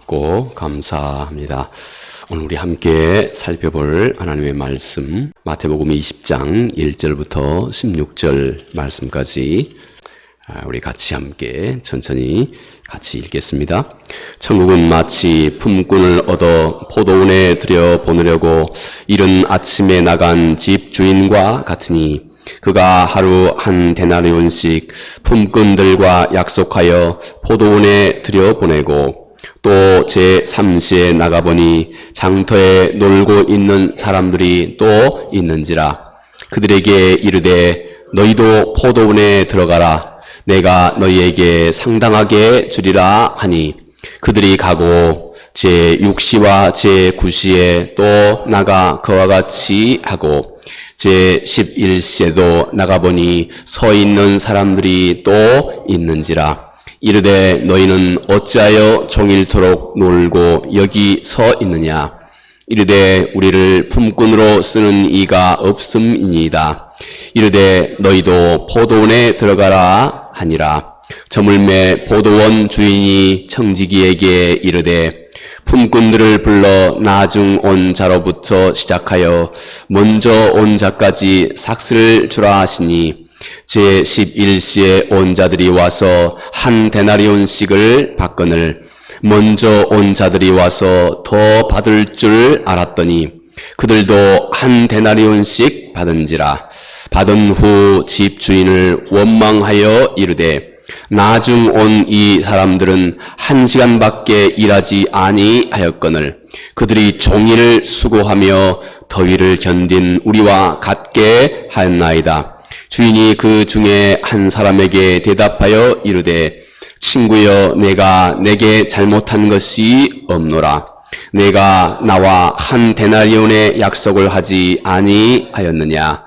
고맙고 감사합니다. 오늘 우리 함께 살펴볼 하나님의 말씀 마태복음 20장 1절부터 16절 말씀까지 우리 같이 함께 천천히 같이 읽겠습니다. 천국은 마치 품꾼을 얻어 포도원에 들여 보내려고 이른 아침에 나간 집 주인과 같으니 그가 하루 한 데나리온씩 품꾼들과 약속하여 포도원에 들여보내고 또 제3시에 나가보니 장터에 놀고 있는 사람들이 또 있는지라. 그들에게 이르되 너희도 포도원에 들어가라. 내가 너희에게 상당하게 주리라 하니 그들이 가고 제6시와 제9시에 또 나가 그와 같이 하고 제11시에도 나가보니 서 있는 사람들이 또 있는지라. 이르되 너희는 어찌하여 종일토록 놀고 여기 서 있느냐. 이르되 우리를 품꾼으로 쓰는 이가 없음이니이다. 이르되 너희도 포도원에 들어가라 하니라. 저물매 포도원 주인이 청지기에게 이르되 품꾼들을 불러 나중 온 자로부터 시작하여 먼저 온 자까지 삭슬을 주라 하시니 제11시에 온 자들이 와서 한 데나리온씩을 받거늘 먼저 온 자들이 와서 더 받을 줄 알았더니 그들도 한 데나리온씩 받은지라. 받은 후 집주인을 원망하여 이르되 나중 온 이 사람들은 1시간밖에 일하지 아니하였거늘 그들이 종일 수고하며 더위를 견딘 우리와 같게 하였나이다. 주인이 그 중에 한 사람에게 대답하여 이르되 친구여 내가 내게 잘못한 것이 없노라. 내가 나와 한 데나리온의 약속을 하지 아니하였느냐.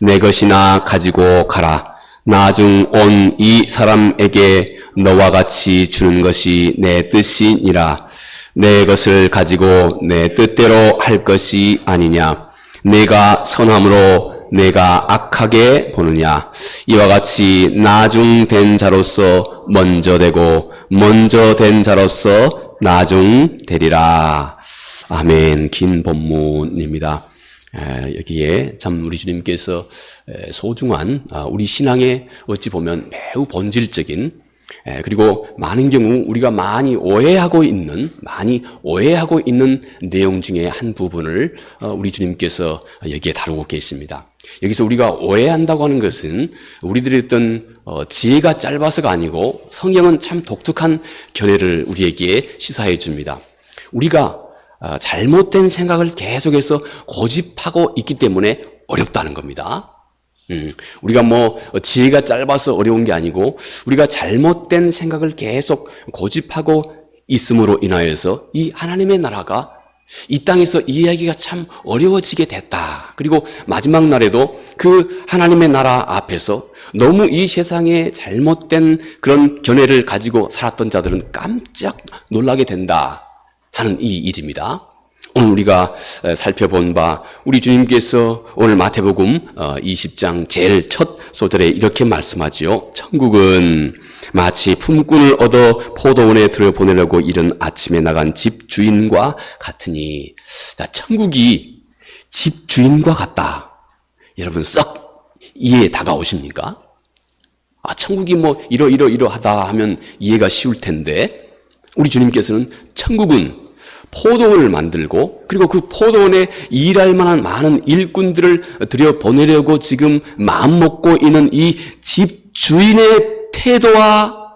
내 것이나 가지고 가라. 나중 온 이 사람에게 너와 같이 주는 것이 내 뜻이니라. 내 것을 가지고 내 뜻대로 할 것이 아니냐. 내가 선함으로 내가 악하게 보느냐. 이와 같이 나중 된 자로서 먼저 되고 먼저 된 자로서 나중 되리라. 아멘. 긴 본문입니다. 여기에 참 우리 주님께서 소중한 우리 신앙에 어찌 보면 매우 본질적인 그리고 많은 경우 우리가 많이 오해하고 있는 내용 중에 한 부분을 우리 주님께서 여기에 다루고 계십니다. 여기서 우리가 오해한다고 하는 것은 우리들의 어떤 지혜가 짧아서가 아니고 성경은 참 독특한 견해를 우리에게 시사해 줍니다. 우리가 잘못된 생각을 계속해서 고집하고 있기 때문에 어렵다는 겁니다. 우리가 지혜가 짧아서 어려운 게 아니고 우리가 잘못된 생각을 계속 고집하고 있음으로 인하여서 이 하나님의 나라가 이 땅에서 이해하기가 참 어려워지게 됐다. 그리고 마지막 날에도 그 하나님의 나라 앞에서 너무 이 세상에 잘못된 그런 견해를 가지고 살았던 자들은 깜짝 놀라게 된다 하는 이 일입니다. 오늘 우리가 살펴본 바 우리 주님께서 오늘 마태복음 20장 제일 첫 소절에 이렇게 말씀하지요. 천국은 마치 품꾼을 얻어 포도원에 들여보내려고 이른 아침에 나간 집주인과 같으니. 자, 천국이 집주인과 같다. 여러분 썩 이해에 다가오십니까? 천국이 이러하다 하면 이해가 쉬울 텐데 우리 주님께서는 천국은 포도원을 만들고 그리고 그 포도원에 일할 만한 많은 일꾼들을 들여보내려고 지금 마음먹고 있는 이 집주인의 태도와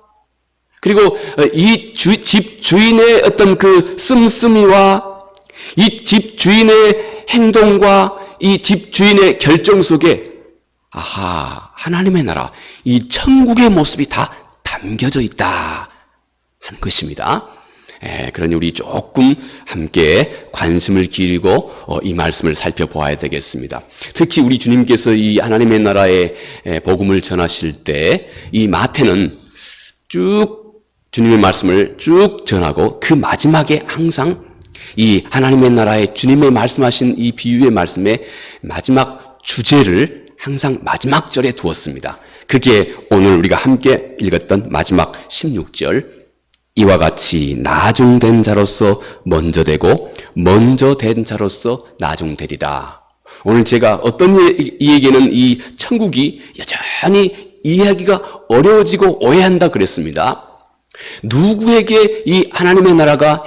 그리고 이 집주인의 어떤 그 씀씀이와 이 집주인의 행동과 이 집주인의 결정 속에 하나님의 나라, 이 천국의 모습이 다 담겨져 있다 하는 것입니다. 그러니 우리 조금 함께 관심을 기울이고 이 말씀을 살펴보아야 되겠습니다. 특히 우리 주님께서 이 하나님의 나라의 복음을 전하실 때 이 마태는 쭉 주님의 말씀을 쭉 전하고 그 마지막에 항상 이 하나님의 나라의 주님의 말씀하신 이 비유의 말씀의 마지막 주제를 항상 마지막 절에 두었습니다. 그게 오늘 우리가 함께 읽었던 마지막 16절 이와 같이 나중된 자로서 먼저 되고 먼저 된 자로서 나중되리라. 오늘 제가 어떤 이에게는 이 천국이 여전히 이해하기가 어려워지고 오해한다 그랬습니다. 누구에게 이 하나님의 나라가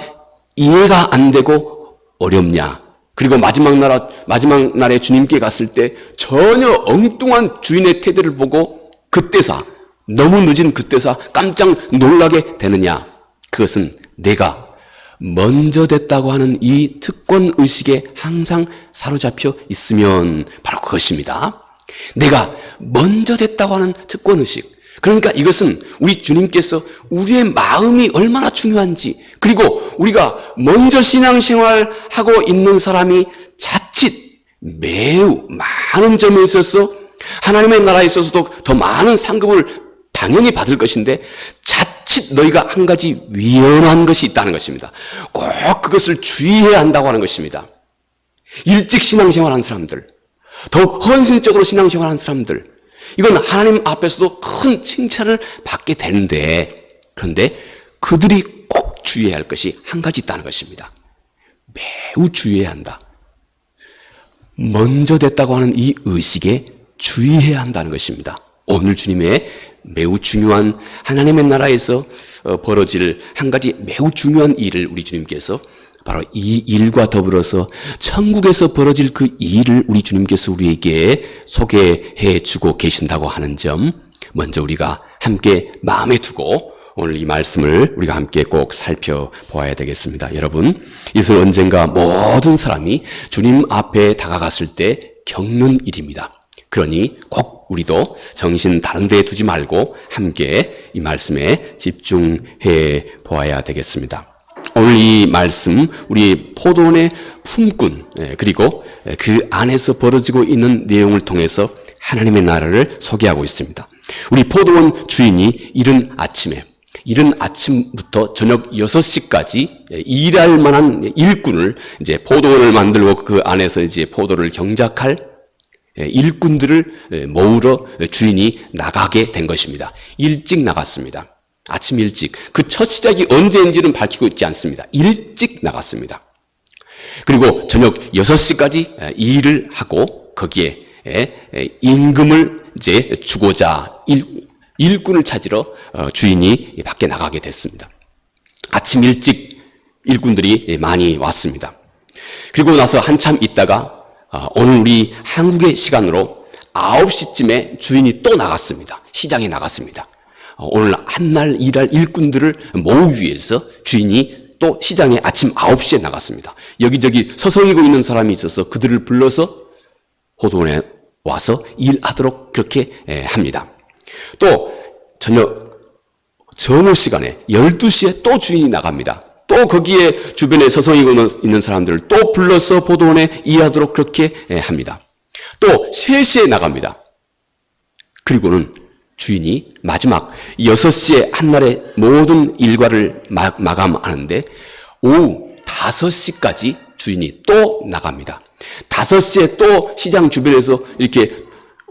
이해가 안 되고 어렵냐? 그리고 마지막 날에 주님께 갔을 때 전혀 엉뚱한 주인의 태도를 보고 그때사, 너무 늦은 그때사 깜짝 놀라게 되느냐? 그것은 내가 먼저 됐다고 하는 이 특권 의식에 항상 사로잡혀 있으면 바로 그것입니다. 내가 먼저 됐다고 하는 특권 의식. 그러니까 이것은 우리 주님께서 우리의 마음이 얼마나 중요한지, 그리고 우리가 먼저 신앙생활하고 있는 사람이 자칫 매우 많은 점에 있어서 하나님의 나라에 있어서도 더 많은 상급을 당연히 받을 것인데 자칫 너희가 한 가지 위험한 것이 있다는 것입니다. 꼭 그것을 주의해야 한다고 하는 것입니다. 일찍 신앙생활한 사람들, 더욱 헌신적으로 신앙생활한 사람들, 이건 하나님 앞에서도 큰 칭찬을 받게 되는데, 그런데 그들이 꼭 주의해야 할 것이 한 가지 있다는 것입니다. 매우 주의해야 한다. 먼저 됐다고 하는 이 의식에 주의해야 한다는 것입니다. 오늘 주님의 매우 중요한 하나님의 나라에서 벌어질 한 가지 매우 중요한 일을 우리 주님께서 바로 이 일과 더불어서 천국에서 벌어질 그 일을 우리 주님께서 우리에게 소개해 주고 계신다고 하는 점, 먼저 우리가 함께 마음에 두고 오늘 이 말씀을 우리가 함께 꼭 살펴보아야 되겠습니다. 여러분, 이것은 언젠가 모든 사람이 주님 앞에 다가갔을 때 겪는 일입니다. 그러니 꼭 우리도 정신 다른 데에 두지 말고 함께 이 말씀에 집중해 보아야 되겠습니다. 오늘 이 말씀, 우리 포도원의 품꾼, 그리고 그 안에서 벌어지고 있는 내용을 통해서 하나님의 나라를 소개하고 있습니다. 우리 포도원 주인이 이른 아침부터 저녁 6시까지 일할 만한 일꾼을, 이제 포도원을 만들고 그 안에서 이제 포도를 경작할 일꾼들을 모으러 주인이 나가게 된 것입니다. 일찍 나갔습니다. 아침 일찍. 그 첫 시작이 언제인지는 밝히고 있지 않습니다. 일찍 나갔습니다. 그리고 저녁 6시까지 일을 하고 거기에 임금을 이제 주고자 일꾼을 찾으러 주인이 밖에 나가게 됐습니다. 아침 일찍 일꾼들이 많이 왔습니다. 그리고 나서 한참 있다가 오늘 우리 한국의 시간으로 9시쯤에 주인이 또 나갔습니다. 시장에 나갔습니다. 오늘 한날 일할 일꾼들을 모으기 위해서 주인이 또 시장에 아침 9시에 나갔습니다. 여기저기 서성이고 있는 사람이 있어서 그들을 불러서 포도원에 와서 일하도록 그렇게 합니다. 또 저녁 정오 시간에 12시에 또 주인이 나갑니다. 또 거기에 주변에 서성이고 있는 사람들을 또 불러서 포도원에 일하도록 그렇게 합니다. 또 3시에 나갑니다. 그리고는 주인이 마지막 6시에 한날의 모든 일과를 마감하는데 오후 5시까지 주인이 또 나갑니다. 5시에 또 시장 주변에서 이렇게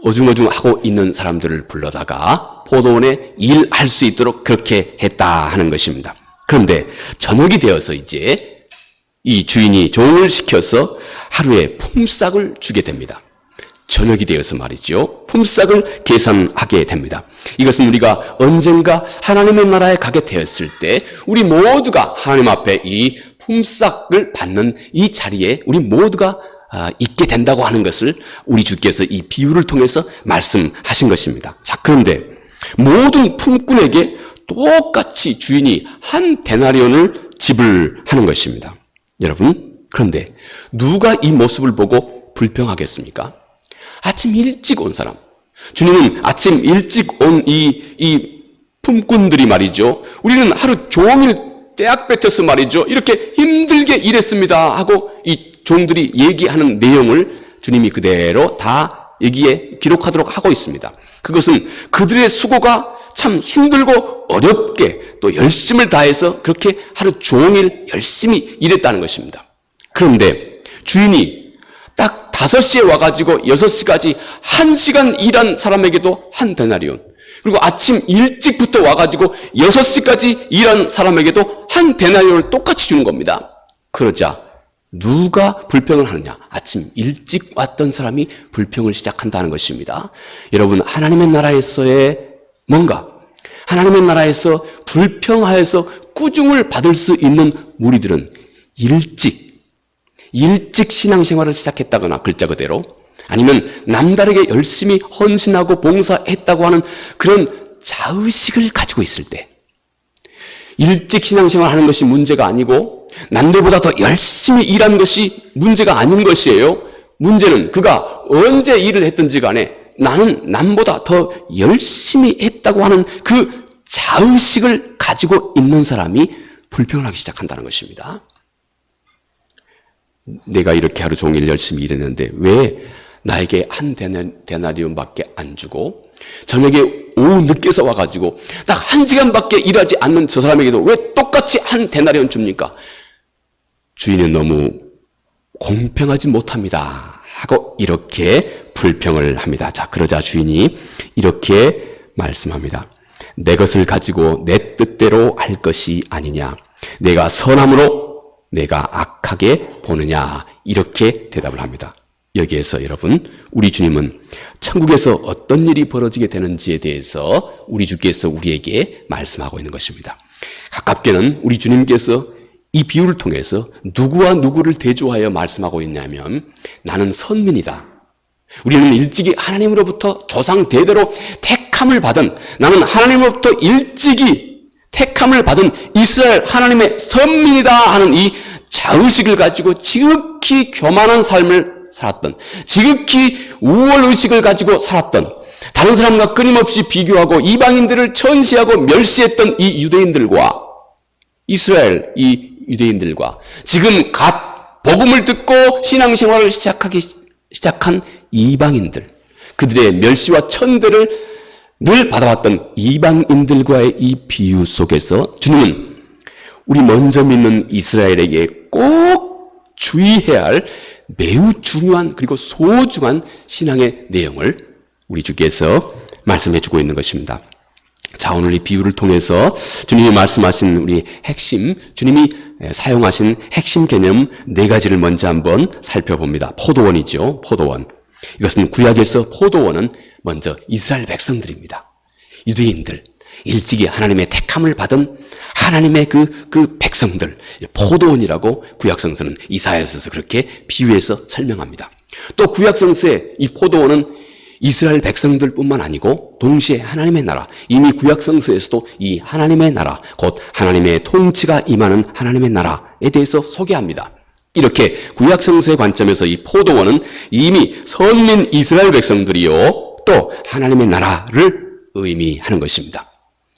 어중어중 하고 있는 사람들을 불러다가 포도원에 일할 수 있도록 그렇게 했다 하는 것입니다. 그런데 저녁이 되어서 이제 이 주인이 종을 시켜서 하루에 품삯을 주게 됩니다. 저녁이 되어서 말이죠. 품삯을 계산하게 됩니다. 이것은 우리가 언젠가 하나님의 나라에 가게 되었을 때 우리 모두가 하나님 앞에 이 품삯을 받는 이 자리에 우리 모두가 있게 된다고 하는 것을 우리 주께서 이 비유를 통해서 말씀하신 것입니다. 자, 그런데 모든 품꾼에게 똑같이 주인이 한 데나리온을 지불하는 것입니다. 여러분, 그런데 누가 이 모습을 보고 불평하겠습니까? 아침 일찍 온 사람. 주님은 아침 일찍 온 이 품꾼들이 말이죠. 우리는 하루 종일 떼약 뱉어서 말이죠. 이렇게 힘들게 일했습니다 하고 이 종들이 얘기하는 내용을 주님이 그대로 다 여기에 기록하도록 하고 있습니다. 그것은 그들의 수고가 참 힘들고 어렵게 또 열심을 다해서 그렇게 하루 종일 열심히 일했다는 것입니다. 그런데 주인이 딱 5시에 와가지고 6시까지 1시간 일한 사람에게도 한 데나리온, 그리고 아침 일찍부터 와가지고 6시까지 일한 사람에게도 한 데나리온을 똑같이 주는 겁니다. 그러자 누가 불평을 하느냐? 아침 일찍 왔던 사람이 불평을 시작한다는 것입니다. 여러분, 하나님의 나라에서의 뭔가, 하나님의 나라에서 불평하여서 꾸중을 받을 수 있는 무리들은 일찍 신앙생활을 시작했다거나, 글자 그대로, 아니면 남다르게 열심히 헌신하고 봉사했다고 하는 그런 자의식을 가지고 있을 때, 일찍 신앙생활 하는 것이 문제가 아니고 남들보다 더 열심히 일한 것이 문제가 아닌 것이에요. 문제는 그가 언제 일을 했든지 간에 나는 남보다 더 열심히 했다고 하는 그 자의식을 가지고 있는 사람이 불평을 하기 시작한다는 것입니다. 내가 이렇게 하루 종일 열심히 일했는데 왜 나에게 한 데나리온밖에 안 주고, 저녁에 오후 늦게서 와가지고 딱 1시간밖에 일하지 않는 저 사람에게도 왜 똑같이 한 데나리온 줍니까? 주인은 너무 공평하지 못합니다 하고 이렇게 불평을 합니다. 자, 그러자 주인이 이렇게 말씀합니다. 내 것을 가지고 내 뜻대로 할 것이 아니냐? 내가 선함으로 내가 악하게 보느냐? 이렇게 대답을 합니다. 여기에서 여러분, 우리 주님은 천국에서 어떤 일이 벌어지게 되는지에 대해서 우리 주께서 우리에게 말씀하고 있는 것입니다. 가깝게는 우리 주님께서 이 비유를 통해서 누구와 누구를 대조하여 말씀하고 있냐면, 나는 선민이다. 우리는 일찍이 하나님으로부터 조상 대대로 택함을 받은, 나는 하나님으로부터 일찍이 택함을 받은 이스라엘 하나님의 선민이다 하는 이 자의식을 가지고 지극히 교만한 삶을 살았던, 지극히 우월의식을 가지고 살았던, 다른 사람과 끊임없이 비교하고 이방인들을 천시하고 멸시했던 이 유대인들과, 이스라엘 이 유대인들과, 지금 갓 복음을 듣고 신앙생활을 시작한 이방인들, 그들의 멸시와 천대를 늘 받아왔던 이방인들과의 이 비유 속에서 주님은 우리 먼저 믿는 이스라엘에게 꼭 주의해야 할 매우 중요한 그리고 소중한 신앙의 내용을 우리 주께서 말씀해 주고 있는 것입니다. 자, 오늘 이 비유를 통해서 주님이 말씀하신 우리 핵심, 주님이 사용하신 핵심 개념 4가지를 먼저 한번 살펴봅니다. 포도원이죠. 포도원. 이것은 구약에서 포도원은 먼저 이스라엘 백성들입니다. 유대인들, 일찍이 하나님의 택함을 받은 하나님의 그 백성들, 포도원이라고 구약성서는 이사야서에서 그렇게 비유해서 설명합니다. 또 구약성서의 이 포도원은 이스라엘 백성들뿐만 아니고 동시에 하나님의 나라, 이미 구약성서에서도 이 하나님의 나라, 곧 하나님의 통치가 임하는 하나님의 나라에 대해서 소개합니다. 이렇게 구약성서의 관점에서 이 포도원은 이미 선민 이스라엘 백성들이요, 또 하나님의 나라를 의미하는 것입니다.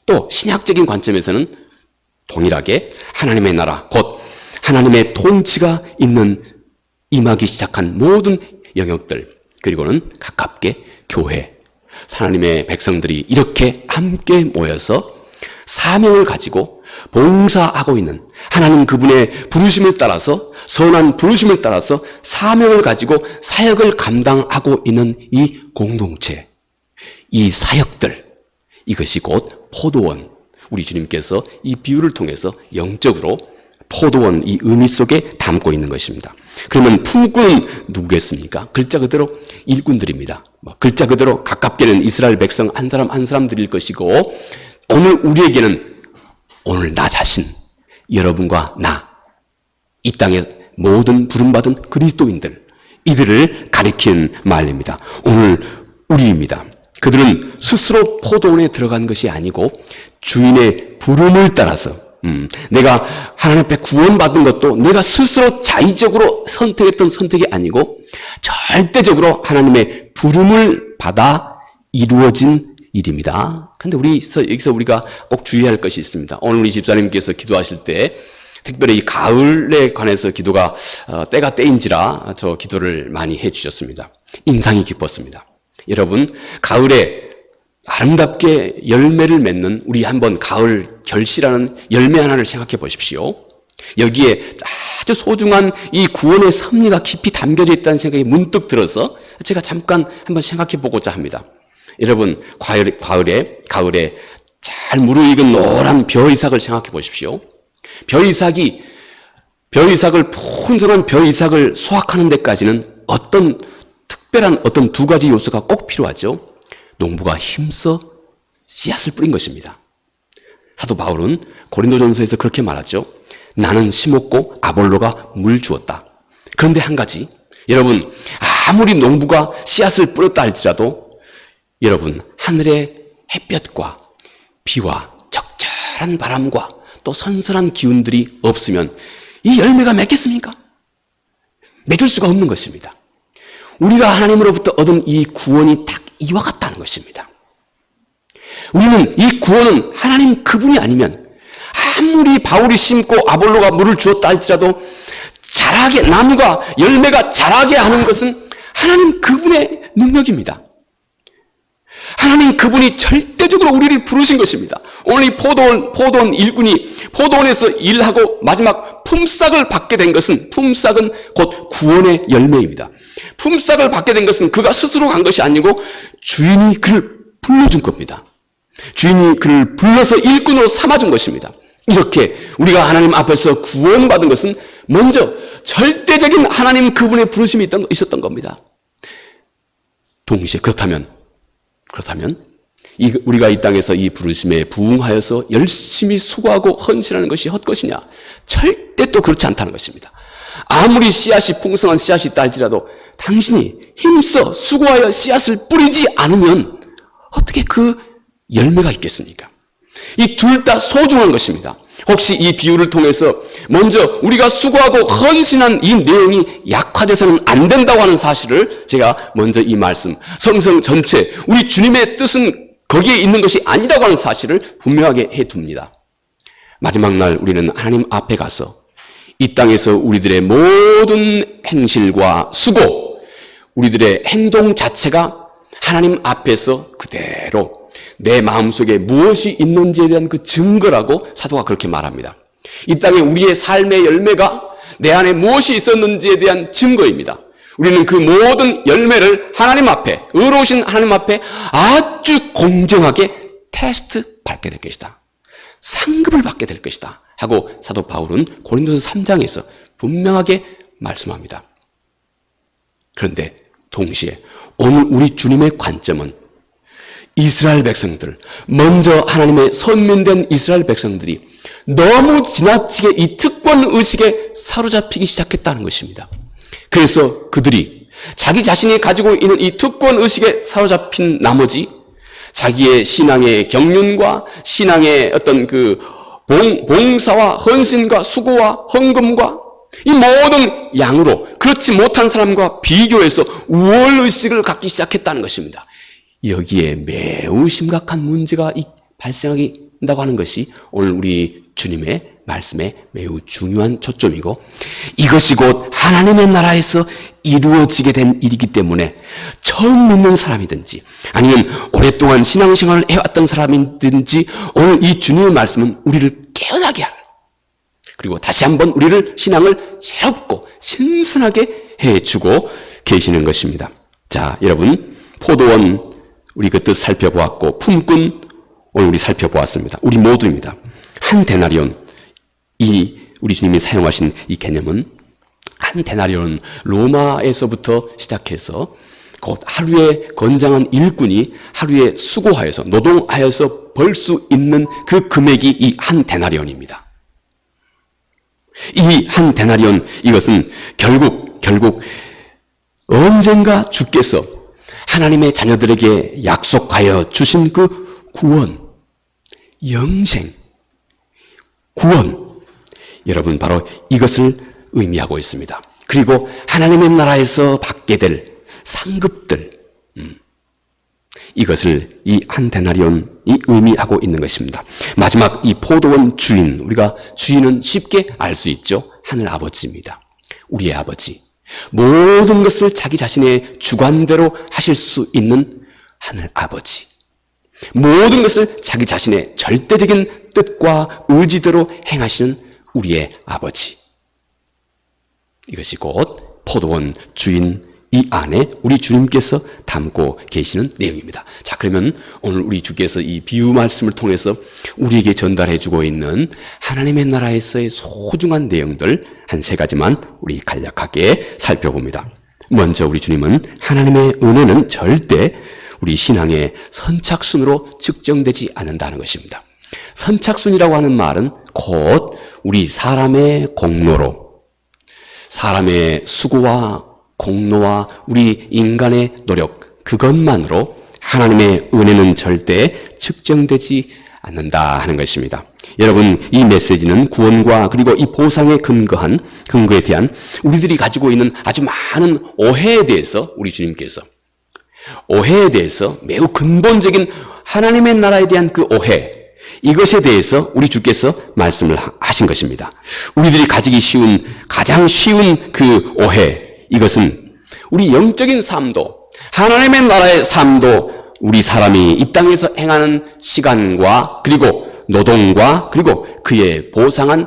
또 신약적인 관점에서는 동일하게 하나님의 나라, 곧 하나님의 통치가 있는 임하기 시작한 모든 영역들, 그리고는 가깝게 교회, 하나님의 백성들이 이렇게 함께 모여서 사명을 가지고 봉사하고 있는, 하나님 그분의 부르심을 따라서, 선한 부르심을 따라서 사명을 가지고 사역을 감당하고 있는 이 공동체, 이 사역들, 이것이 곧 포도원, 우리 주님께서 이 비유를 통해서 영적으로 포도원 이 의미 속에 담고 있는 것입니다. 그러면 품꾼은 누구겠습니까? 글자 그대로 일꾼들입니다. 글자 그대로 가깝게는 이스라엘 백성 한 사람 한 사람들일 것이고, 오늘 우리에게는 오늘 나 자신, 여러분과 나, 이 땅의 모든 부름받은 그리스도인들, 이들을 가리키는 말입니다. 오늘 우리입니다. 그들은 스스로 포도원에 들어간 것이 아니고 주인의 부름을 따라서, 내가 하나님 앞에 구원받은 것도 내가 스스로 자의적으로 선택했던 선택이 아니고 절대적으로 하나님의 부름을 받아 이루어진 일입니다. 그런데 여기서 우리가 꼭 주의할 것이 있습니다. 오늘 우리 집사님께서 기도하실 때 특별히 이 가을에 관해서 기도가 때가 때인지라 저 기도를 많이 해주셨습니다. 인상이 깊었습니다. 여러분, 가을에 아름답게 열매를 맺는 우리 한번 가을 결실하는 열매 하나를 생각해 보십시오. 여기에 아주 소중한 이 구원의 섭리가 깊이 담겨져 있다는 생각이 문득 들어서 제가 잠깐 한번 생각해 보고자 합니다. 여러분, 가을에 잘 무르익은 노란 벼이삭을 생각해 보십시오. 벼이삭을 풍성한 벼이삭을 수확하는 데까지는 어떤 특별한 어떤 두 가지 요소가 꼭 필요하죠. 농부가 힘써 씨앗을 뿌린 것입니다. 사도 바울은 고린도전서에서 그렇게 말하죠. 나는 심었고 아볼로가 물 주었다. 그런데 한 가지, 여러분, 아무리 농부가 씨앗을 뿌렸다 할지라도 여러분, 하늘의 햇볕과 비와 적절한 바람과 또 선선한 기운들이 없으면 이 열매가 맺겠습니까? 맺을 수가 없는 것입니다. 우리가 하나님으로부터 얻은 이 구원이 딱 이와 같다는 것입니다. 우리는 이 구원은 하나님 그분이 아니면 아무리 바울이 심고 아볼로가 물을 주었다 할지라도 자라게, 나무가 열매가 자라게 하는 것은 하나님 그분의 능력입니다. 하나님 그분이 절대적으로 우리를 부르신 것입니다. 오늘 이 포도원 일꾼이 포도원에서 일하고 마지막 품삯을 받게 된 것은, 품삯은 곧 구원의 열매입니다. 품삯을 받게 된 것은 그가 스스로 간 것이 아니고 주인이 그를 불러준 겁니다. 주인이 그를 불러서 일꾼으로 삼아준 것입니다. 이렇게 우리가 하나님 앞에서 구원받은 것은 먼저 절대적인 하나님 그분의 부르심이 있었던 겁니다. 동시에 그렇다면 우리가 이 땅에서 이 부르심에 부응하여서 열심히 수고하고 헌신하는 것이 헛것이냐? 절대 또 그렇지 않다는 것입니다. 아무리 씨앗이 풍성한 씨앗이 있다 할지라도 당신이 힘써 수고하여 씨앗을 뿌리지 않으면 어떻게 그 열매가 있겠습니까? 이 둘 다 소중한 것입니다. 혹시 이 비유를 통해서 먼저 우리가 수고하고 헌신한 이 내용이 약화돼서는 안 된다고 하는 사실을 제가 먼저 이 말씀, 성경 전체 우리 주님의 뜻은 거기에 있는 것이 아니라고 하는 사실을 분명하게 해둡니다. 마지막 날 우리는 하나님 앞에 가서 이 땅에서 우리들의 모든 행실과 수고, 우리들의 행동 자체가 하나님 앞에서 그대로 내 마음속에 무엇이 있는지에 대한 그 증거라고 사도가 그렇게 말합니다. 이 땅에 우리의 삶의 열매가 내 안에 무엇이 있었는지에 대한 증거입니다. 우리는 그 모든 열매를 하나님 앞에, 의로우신 하나님 앞에 아주 공정하게 테스트 받게 될 것이다. 상급을 받게 될 것이다. 하고 사도 바울은 고린도서 3장에서 분명하게 말씀합니다. 그런데 동시에 오늘 우리 주님의 관점은 이스라엘 백성들, 먼저 하나님의 선민된 이스라엘 백성들이 너무 지나치게 이 특권 의식에 사로잡히기 시작했다는 것입니다. 그래서 그들이 자기 자신이 가지고 있는 이 특권 의식에 사로잡힌 나머지 자기의 신앙의 경륜과 신앙의 어떤 그 봉사와 헌신과 수고와 헌금과 이 모든 양으로 그렇지 못한 사람과 비교해서 우월의식을 갖기 시작했다는 것입니다. 여기에 매우 심각한 문제가 발생한다고 하는 것이 오늘 우리 주님의 말씀의 매우 중요한 초점이고, 이것이 곧 하나님의 나라에서 이루어지게 된 일이기 때문에 처음 믿는 사람이든지 아니면 오랫동안 신앙생활을 해왔던 사람이든지 오늘 이 주님의 말씀은 우리를 깨어나게 하는, 그리고 다시 한번 우리를 신앙을 새롭고 신선하게 해주고 계시는 것입니다. 자, 여러분, 포도원 우리 그 뜻 살펴보았고, 품꾼 오늘 우리 살펴보았습니다. 우리 모두입니다. 한 데나리온, 우리 주님이 사용하신 이 개념은, 한 데나리온은 로마에서부터 시작해서 곧 하루에 건장한 일꾼이 하루에 수고하여서 노동하여서 벌 수 있는 그 금액이 이 한 데나리온입니다. 이 한 데나리온, 이것은 결국 언젠가 주께서 하나님의 자녀들에게 약속하여 주신 그 구원, 영생, 구원, 여러분 바로 이것을 의미하고 있습니다. 그리고 하나님의 나라에서 받게 될 상급들, 이것을 이 한 데나리온이 의미하고 있는 것입니다. 마지막 이 포도원 주인, 우리가 주인은 쉽게 알 수 있죠. 하늘 아버지입니다. 우리의 아버지. 모든 것을 자기 자신의 주관대로 하실 수 있는 하늘 아버지. 모든 것을 자기 자신의 절대적인 뜻과 의지대로 행하시는 우리의 아버지. 이것이 곧 포도원 주인이 이 안에 우리 주님께서 담고 계시는 내용입니다. 자, 그러면 오늘 우리 주께서 이 비유 말씀을 통해서 우리에게 전달해 주고 있는 하나님의 나라에서의 소중한 내용들 한 세 가지만 우리 간략하게 살펴봅니다. 먼저 우리 주님은 하나님의 은혜는 절대 우리 신앙의 선착순으로 측정되지 않는다는 것입니다. 선착순이라고 하는 말은 곧 우리 사람의 공로로, 사람의 수고와 공로와 우리 인간의 노력, 그것만으로 하나님의 은혜는 절대 측정되지 않는다 하는 것입니다. 여러분, 이 메시지는 구원과 그리고 이 보상에 근거에 대한 우리들이 가지고 있는 아주 많은 오해에 대해서 우리 주님께서 오해에 대해서 매우 근본적인 하나님의 나라에 대한 그 오해, 이것에 대해서 우리 주께서 말씀을 하신 것입니다. 우리들이 가지기 쉬운, 가장 쉬운 그 오해, 이것은 우리 영적인 삶도, 하나님의 나라의 삶도 우리 사람이 이 땅에서 행하는 시간과 그리고 노동과 그리고 그의 보상이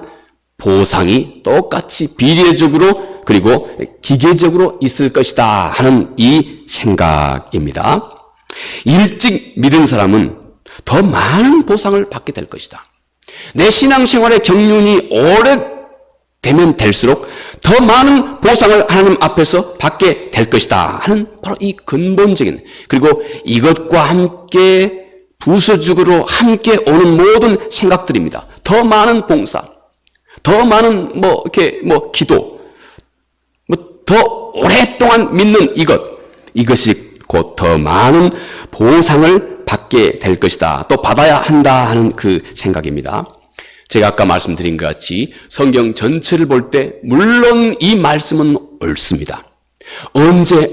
똑같이 비례적으로 그리고 기계적으로 있을 것이다 하는 이 생각입니다. 일찍 믿은 사람은 더 많은 보상을 받게 될 것이다. 내 신앙생활의 경륜이 오래되면 될수록 더 많은 보상을 하나님 앞에서 받게 될 것이다 하는 바로 이 근본적인, 그리고 이것과 함께 부수적으로 함께 오는 모든 생각들입니다. 더 많은 봉사, 더 많은 기도, 더 오랫동안 믿는 이것이 곧 더 많은 보상을 받게 될 것이다, 또 받아야 한다 하는 그 생각입니다. 제가 아까 말씀드린 것 같이 성경 전체를 볼 때 물론 이 말씀은 옳습니다. 언제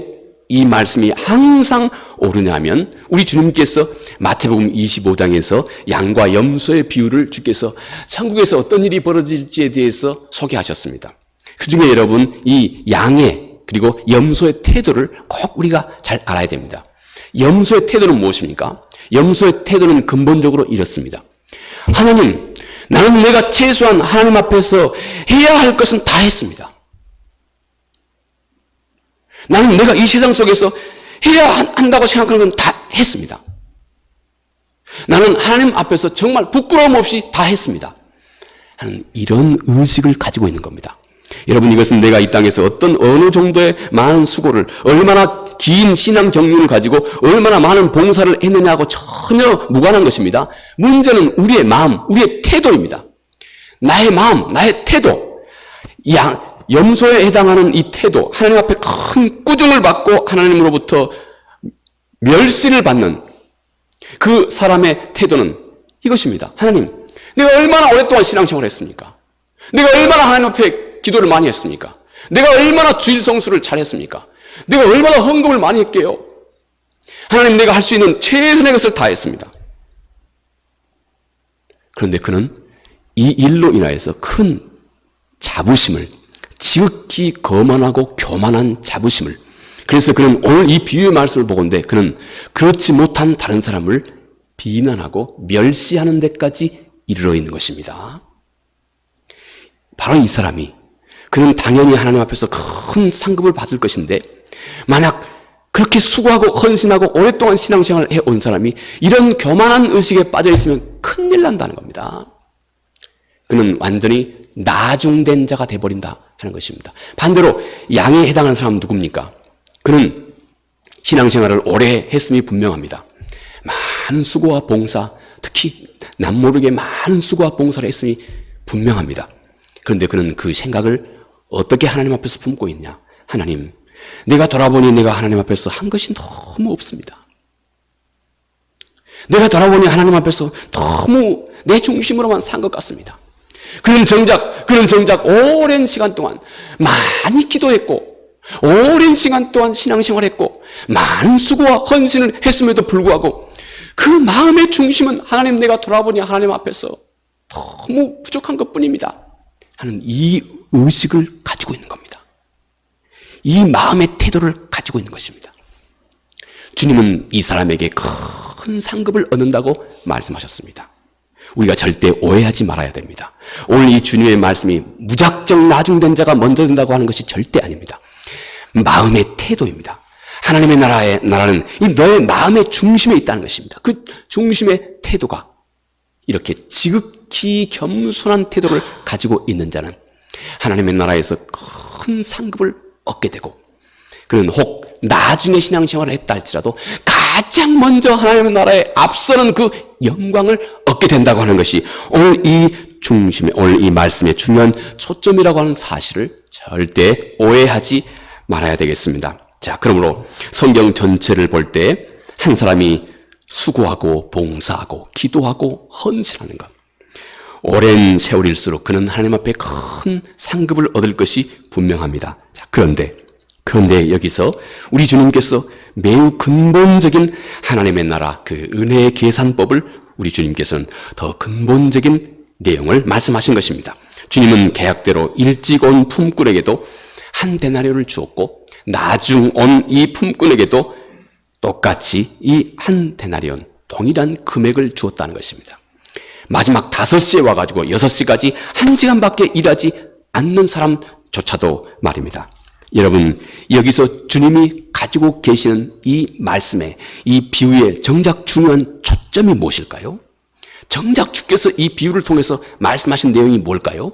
이 말씀이 항상 옳으냐면 우리 주님께서 마태복음 25장에서 양과 염소의 비유를 주께서 천국에서 어떤 일이 벌어질지에 대해서 소개하셨습니다. 그중에 여러분, 이 양의 그리고 염소의 태도를 꼭 우리가 잘 알아야 됩니다. 염소의 태도는 무엇입니까? 염소의 태도는 근본적으로 이렇습니다. 하나님, 나는 내가 최소한 하나님 앞에서 해야 할 것은 다 했습니다. 나는 내가 이 세상 속에서 해야 한다고 생각하는 건 다 했습니다. 나는 하나님 앞에서 정말 부끄러움 없이 다 했습니다 하는 이런 의식을 가지고 있는 겁니다. 여러분, 이것은 내가 이 땅에서 어느 정도의 많은 수고를, 얼마나 긴 신앙 경륜을 가지고 얼마나 많은 봉사를 했느냐하고 전혀 무관한 것입니다. 문제는 우리의 마음, 우리의 태도입니다. 나의 마음, 나의 태도, 염소에 해당하는 이 태도, 하나님 앞에 큰 꾸중을 받고 하나님으로부터 멸시를 받는 그 사람의 태도는 이것입니다. 하나님, 내가 얼마나 오랫동안 신앙생활을 했습니까? 내가 얼마나 하나님 앞에 기도를 많이 했습니까? 내가 얼마나 주일 성수를 잘했습니까? 내가 얼마나 헌금을 많이 했게요? 하나님, 내가 할 수 있는 최선의 것을 다 했습니다. 그런데 그는 이 일로 인하여서 큰 자부심을, 지극히 거만하고 교만한 자부심을, 그래서 그는 오늘 이 비유의 말씀을 보건대 그는 그렇지 못한 다른 사람을 비난하고 멸시하는 데까지 이르러 있는 것입니다. 바로 이 사람이, 그는 당연히 하나님 앞에서 큰 상급을 받을 것인데 만약 그렇게 수고하고 헌신하고 오랫동안 신앙생활을 해온 사람이 이런 교만한 의식에 빠져 있으면 큰일 난다는 겁니다. 그는 완전히 나중된 자가 돼버린다 하는 것입니다. 반대로 양에 해당하는 사람은 누굽니까? 그는 신앙생활을 오래 했음이 분명합니다. 많은 수고와 봉사, 특히 남모르게 많은 수고와 봉사를 했음이 분명합니다. 그런데 그는 그 생각을 어떻게 하나님 앞에서 품고 있냐? 하나님, 내가 돌아보니 내가 하나님 앞에서 한 것이 너무 없습니다. 내가 돌아보니 하나님 앞에서 너무 내 중심으로만 산 것 같습니다. 그는 정작 오랜 시간 동안 많이 기도했고 오랜 시간 동안 신앙생활했고 많은 수고와 헌신을 했음에도 불구하고 그 마음의 중심은 하나님, 내가 돌아보니 하나님 앞에서 너무 부족한 것뿐입니다 하는 이 의식을 가지고 있는 겁니다. 이 마음의 태도를 가지고 있는 것입니다. 주님은 이 사람에게 큰 상급을 얻는다고 말씀하셨습니다. 우리가 절대 오해하지 말아야 됩니다. 오늘 이 주님의 말씀이 무작정 나중된 자가 먼저 된다고 하는 것이 절대 아닙니다. 마음의 태도입니다. 하나님의 나라는 이 너의 마음의 중심에 있다는 것입니다. 그 중심의 태도가 이렇게 지극히 겸손한 태도를 가지고 있는 자는 하나님의 나라에서 큰 상급을 얻게 되고, 그는 혹 나중에 신앙생활을 했다 할지라도 가장 먼저 하나님의 나라에 앞서는 그 영광을 얻게 된다고 하는 것이 오늘 이 말씀의 중요한 초점이라고 하는 사실을 절대 오해하지 말아야 되겠습니다. 자, 그러므로 성경 전체를 볼 때 한 사람이 수고하고 봉사하고 기도하고 헌신하는 것, 오랜 세월일수록 그는 하나님 앞에 큰 상급을 얻을 것이 분명합니다. 자, 그런데 여기서 우리 주님께서 매우 근본적인 하나님의 나라 그 은혜의 계산법을 우리 주님께서는 더 근본적인 내용을 말씀하신 것입니다. 주님은 계약대로 일찍 온 품꾼에게도 한 데나리온을 주었고, 나중 온 이 품꾼에게도 똑같이 이 한 데나리온 동일한 금액을 주었다는 것입니다. 마지막 5시에 와가지고 6시까지 1시간밖에 일하지 않는 사람조차도 말입니다. 여러분, 여기서 주님이 가지고 계시는 이 말씀의, 이 비유의 정작 중요한 초점이 무엇일까요? 정작 주께서 이 비유를 통해서 말씀하신 내용이 뭘까요?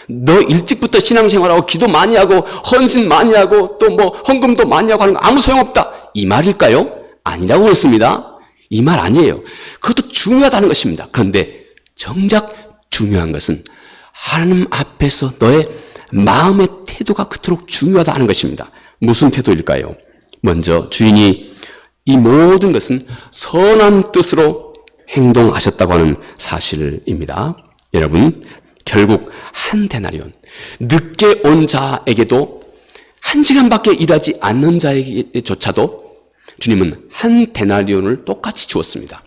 너 일찍부터 신앙생활하고 기도 많이 하고 헌신 많이 하고 또 뭐 헌금도 많이 하고 하는 거 아무 소용없다, 이 말일까요? 아니라고 했습니다. 이 말 아니에요. 그것도 중요하다는 것입니다. 그런데 정작 중요한 것은 하나님 앞에서 너의 마음의 태도가 그토록 중요하다는 것입니다. 무슨 태도일까요? 먼저 주인이 이 모든 것은 선한 뜻으로 행동하셨다고 하는 사실입니다. 여러분, 결국 한 데나리온, 늦게 온 자에게도 1시간밖에 일하지 않는 자에게조차도 주님은 한 데나리온을 똑같이 주었습니다.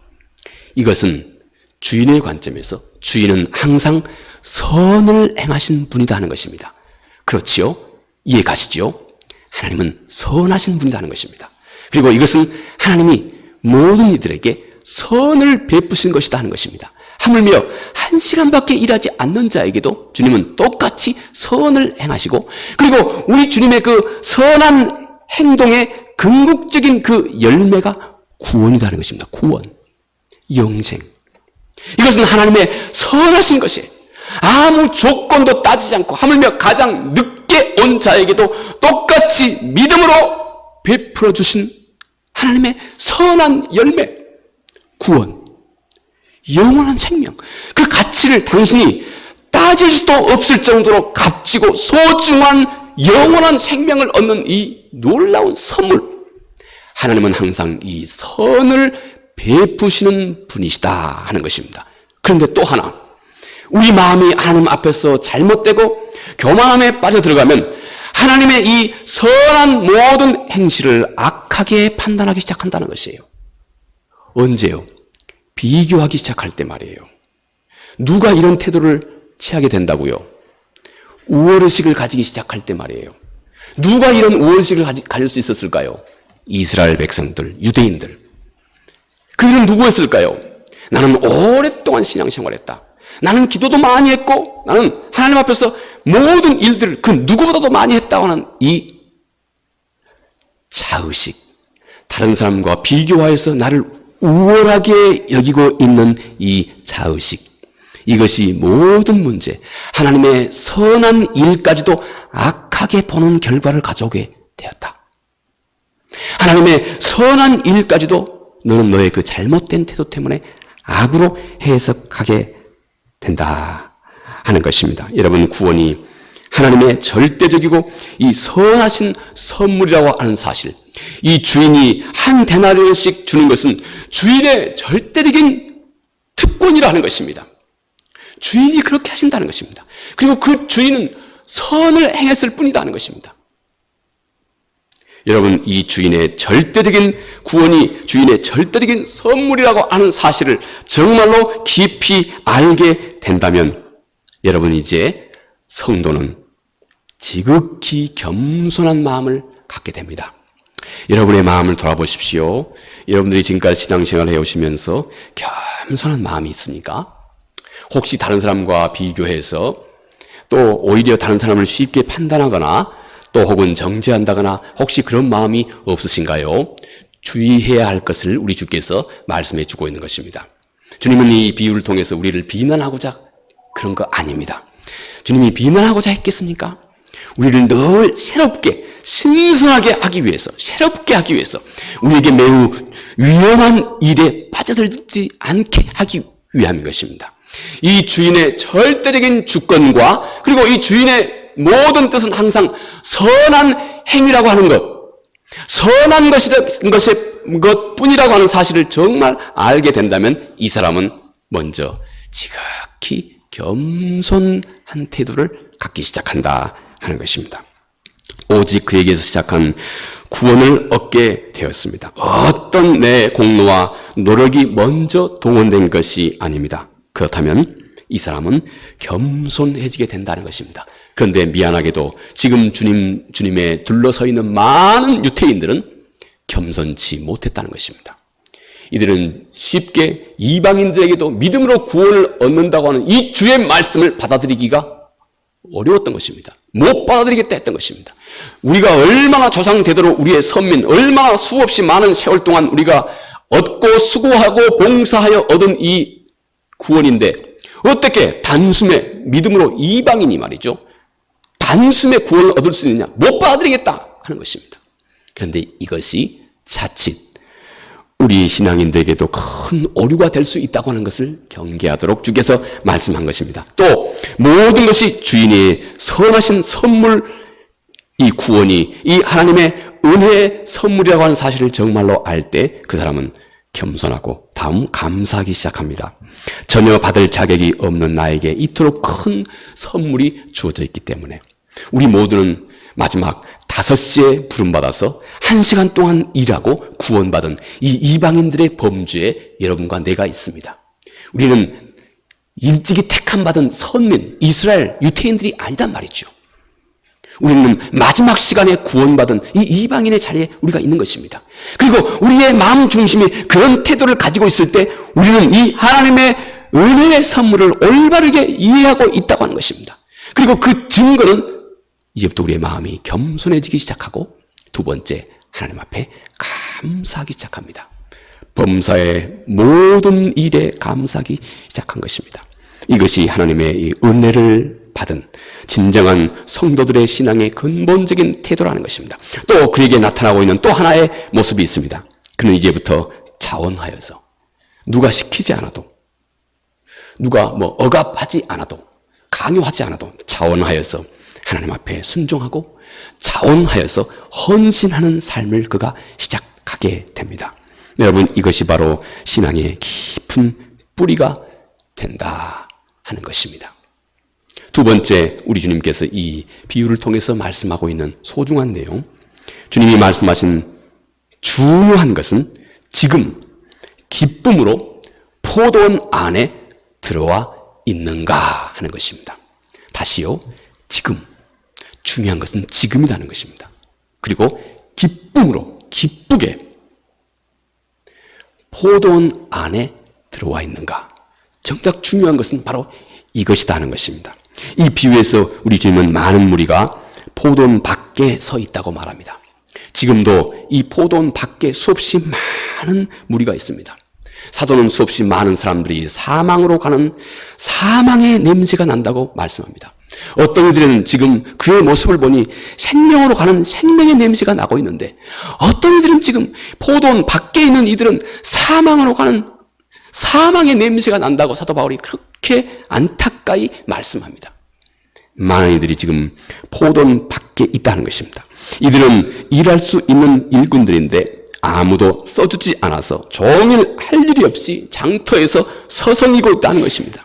이것은 주인의 관점에서 주인은 항상 선을 행하신 분이다 하는 것입니다. 그렇지요? 이해 가시지요? 하나님은 선하신 분이다 하는 것입니다. 그리고 이것은 하나님이 모든 이들에게 선을 베푸신 것이다 하는 것입니다. 하물며 1시간밖에 일하지 않는 자에게도 주님은 똑같이 선을 행하시고, 그리고 우리 주님의 그 선한 행동의 궁극적인 그 열매가 구원이라는 것입니다. 구원, 영생. 이것은 하나님의 선하신 것이에요. 아무 조건도 따지지 않고 하물며 가장 늦게 온 자에게도 똑같이 믿음으로 베풀어 주신 하나님의 선한 열매, 구원, 영원한 생명, 그 가치를 당신이 따질 수도 없을 정도로 값지고 소중한 영원한 생명을 얻는 이 놀라운 선물, 하나님은 항상 이 선을 베푸시는 분이시다 하는 것입니다. 그런데 또 하나, 우리 마음이 하나님 앞에서 잘못되고 교만함에 빠져들어가면 하나님의 이 선한 모든 행실을 악하게 판단하기 시작한다는 것이에요. 언제요? 비교하기 시작할 때 말이에요. 누가 이런 태도를 취하게 된다고요? 우월의식을 가지기 시작할 때 말이에요. 누가 이런 우월의식을 가질 수 있었을까요? 이스라엘 백성들, 유대인들. 그들은 누구였을까요? 나는 오랫동안 신앙생활했다. 나는 기도도 많이 했고 나는 하나님 앞에서 모든 일들을 그 누구보다도 많이 했다고 하는 이 자의식, 다른 사람과 비교하여서 나를 우월하게 여기고 있는 이 자의식, 이것이 모든 문제, 하나님의 선한 일까지도 악하게 보는 결과를 가져오게 되었다. 하나님의 선한 일까지도 너는 너의 그 잘못된 태도 때문에 악으로 해석하게 된다 하는 것입니다. 여러분, 구원이 하나님의 절대적이고 이 선하신 선물이라고 하는 사실, 이 주인이 한 데나리온씩 주는 것은 주인의 절대적인 특권이라 하는 것입니다. 주인이 그렇게 하신다는 것입니다. 그리고 그 주인은 선을 행했을 뿐이다 하는 것입니다. 여러분, 이 주인의 절대적인 구원이 주인의 절대적인 선물이라고 하는 사실을 정말로 깊이 알게 된다면 여러분, 이제 성도는 지극히 겸손한 마음을 갖게 됩니다. 여러분의 마음을 돌아보십시오. 여러분들이 지금까지 신앙생활을 해오시면서 겸손한 마음이 있습니까? 혹시 다른 사람과 비교해서 또 오히려 다른 사람을 쉽게 판단하거나 또 혹은 정죄한다거나 혹시 그런 마음이 없으신가요? 주의해야 할 것을 우리 주께서 말씀해 주고 있는 것입니다. 주님은 이 비유를 통해서 우리를 비난하고자 그런 거 아닙니다. 주님이 비난하고자 했겠습니까? 우리를 늘 새롭게 신선하게 하기 위해서, 새롭게 하기 위해서, 우리에게 매우 위험한 일에 빠져들지 않게 하기 위함인 것입니다. 이 주인의 절대적인 주권과 그리고 이 주인의 모든 뜻은 항상 선한 행위라고 하는 것, 선한 것뿐이라고 하는 사실을 정말 알게 된다면 이 사람은 먼저 지극히 겸손한 태도를 갖기 시작한다 하는 것입니다. 오직 그에게서 시작한 구원을 얻게 되었습니다. 어떤 내 공로와 노력이 먼저 동원된 것이 아닙니다. 그렇다면 이 사람은 겸손해지게 된다는 것입니다. 그런데 미안하게도 지금 주님에 둘러서 있는 많은 유태인들은 겸손치 못했다는 것입니다. 이들은 쉽게 이방인들에게도 믿음으로 구원을 얻는다고 하는 이 주의 말씀을 받아들이기가 어려웠던 것입니다. 못 받아들이겠다 했던 것입니다. 우리가 얼마나 조상대대로 우리의 선민, 얼마나 수없이 많은 세월 동안 우리가 얻고 수고하고 봉사하여 얻은 이 구원인데 어떻게 단숨에 믿음으로 이방인이 말이죠. 단숨에 구원을 얻을 수 있느냐? 못 받아들이겠다 하는 것입니다. 그런데 이것이 자칫 우리 신앙인들에게도 큰 오류가 될 수 있다고 하는 것을 경계하도록 주께서 말씀한 것입니다. 또 모든 것이 주인의 선하신 선물, 이 구원이 이 하나님의 은혜의 선물이라고 하는 사실을 정말로 알 때 그 사람은 겸손하고 다음 감사하기 시작합니다. 전혀 받을 자격이 없는 나에게 이토록 큰 선물이 주어져 있기 때문에 우리 모두는 마지막 5시에 부름받아서 1시간 동안 일하고 구원받은 이 이방인들의 범주에 여러분과 내가 있습니다. 우리는 일찍이 택함받은 선민, 이스라엘, 유태인들이 아니단 말이죠. 우리는 마지막 시간에 구원받은 이 이방인의 자리에 우리가 있는 것입니다. 그리고 우리의 마음 중심이 그런 태도를 가지고 있을 때 우리는 이 하나님의 은혜의 선물을 올바르게 이해하고 있다고 하는 것입니다. 그리고 그 증거는 이제부터 우리의 마음이 겸손해지기 시작하고 두 번째, 하나님 앞에 감사하기 시작합니다. 범사의 모든 일에 감사하기 시작한 것입니다. 이것이 하나님의 이 은혜를 받은 진정한 성도들의 신앙의 근본적인 태도라는 것입니다. 또 그에게 나타나고 있는 또 하나의 모습이 있습니다. 그는 이제부터 자원하여서 누가 시키지 않아도 누가 억압하지 않아도 강요하지 않아도 자원하여서 하나님 앞에 순종하고 자원하여서 헌신하는 삶을 그가 시작하게 됩니다. 여러분, 이것이 바로 신앙의 깊은 뿌리가 된다 하는 것입니다. 두 번째, 우리 주님께서 이 비유를 통해서 말씀하고 있는 소중한 내용, 주님이 말씀하신 중요한 것은 지금 기쁨으로 포도원 안에 들어와 있는가 하는 것입니다. 다시요, 지금 중요한 것은 지금이라는 것입니다. 그리고 기쁨으로 기쁘게 포도원 안에 들어와 있는가. 정작 중요한 것은 바로 이것이다 하는 것입니다. 이 비유에서 우리 주님은 많은 무리가 포도원 밖에 서 있다고 말합니다. 지금도 이 포도원 밖에 수없이 많은 무리가 있습니다. 사도는 수없이 많은 사람들이 사망으로 가는 사망의 냄새가 난다고 말씀합니다. 어떤 이들은 지금 그의 모습을 보니 생명으로 가는 생명의 냄새가 나고 있는데 어떤 이들은 지금 포도원 밖에 있는 이들은 사망으로 가는 사망의 냄새가 난다고 사도 바울이 그렇게 안타까이 말씀합니다. 많은 이들이 지금 포도원 밖에 있다는 것입니다. 이들은 일할 수 있는 일꾼들인데 아무도 써주지 않아서 종일 할 일이 없이 장터에서 서성이고 있다는 것입니다.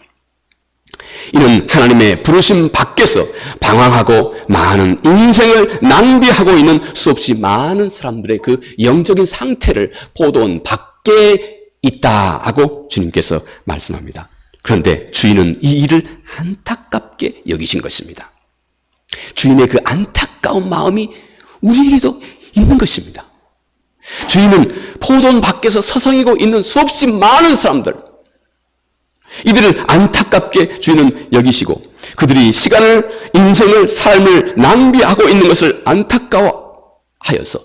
이는 하나님의 부르심 밖에서 방황하고 많은 인생을 낭비하고 있는 수없이 많은 사람들의 그 영적인 상태를 포도원 밖에 있다 하고 주님께서 말씀합니다. 그런데 주인은 이 일을 안타깝게 여기신 것입니다. 주인의 그 안타까운 마음이 우리에게도 있는 것입니다. 주인은 포도원 밖에서 서성이고 있는 수없이 많은 사람들, 이들을 안타깝게 주인은 여기시고 그들이 인생을, 삶을 낭비하고 있는 것을 안타까워하여서